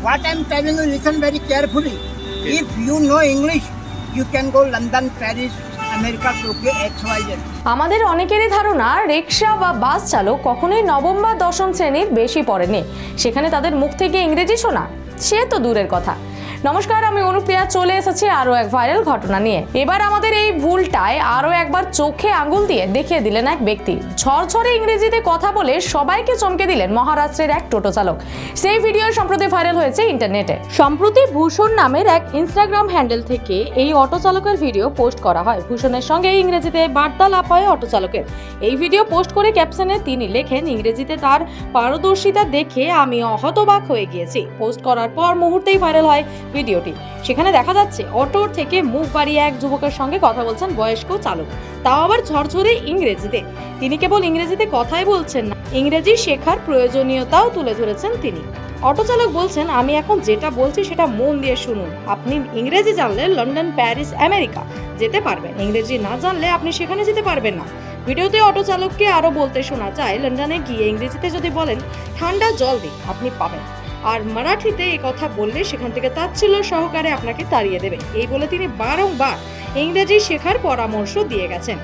What I'm telling you, listen very carefully. If you know English, you can go London, Paris, America, Tokyo, XYZ. আমাদের অনেকেরই ধারণা রিক্সা বা বাস চালক কখনোই নবম বা দশম শ্রেণীর বেশি পড়েনি, সেখানে তাদের মুখ থেকে ইংরেজি শোনা সে তো দূরের কথা। নমস্কার, আমি অনুপ্রিয়া চলে এসেছি আরও এক ভাইরাল ঘটনা নিয়ে। এবার আমাদের এই ভুলটায় আরও একবার চোখে আঙুল দিয়ে দেখিয়ে দিলেন এক ব্যক্তি। ঝরঝরে ইংরেজিতে কথা বলে সবাইকে চমকে দিলেন মহারাষ্ট্রের এক টোটো চালক। সেই ভিডিও সম্প্রতি ভাইরাল হয়েছে ইন্টারনেটে। সম্প্রতি ভূষণ নামের এক ইনস্টাগ্রাম হ্যান্ডেল থেকে এই অটো চালকের ভিডিও পোস্ট করা হয়। ভূষণের সঙ্গে ইংরেজিতে বার্তালাপ হয় অটো চালকের। এই ভিডিও পোস্ট করে ক্যাপশনে তিনি লেখেন, ইংরেজিতে তার পারদর্শিতা দেখে আমি হতবাক হয়ে গিয়েছি। পোস্ট করার পর মুহূর্তেই ভাইরাল হয় ভিডিওটি। সেখানে দেখা যাচ্ছে অটোর থেকে মুখ বাড়িয়ে এক যুবকের সঙ্গে কথা বলছেন বয়স্ক চালক, তাও আবার ঝরঝরে ইংরেজিতে। তিনি কেবল ইংরেজিতে কথাই বলছেন না, ইংরেজি শেখার প্রয়োজনীয়তাও তুলে ধরেছেন তিনি। অটো চালক বলছেন, আমি এখন যেটা বলছি সেটা মন দিয়ে শুনুন। আপনি ইংরেজি জানলে লন্ডন, প্যারিস, আমেরিকা যেতে পারবেন, ইংরেজি না জানলে আপনি সেখানে যেতে পারবেন না। ভিডিওতে অটো চালককে আরো বলতে শোনা যায়, লন্ডনে গিয়ে ইংরেজিতে যদি বলেন ঠান্ডা জল দিন, আপনি পাবেন। আর মারাঠিতে এই কথা বললে সেখান থেকে তাচ্ছিল্য সহকারে আপনাকে তাড়িয়ে দেবে। এই বলে তিনি বারংবার ইংরেজি শেখার পরামর্শ দিয়ে গেছেন।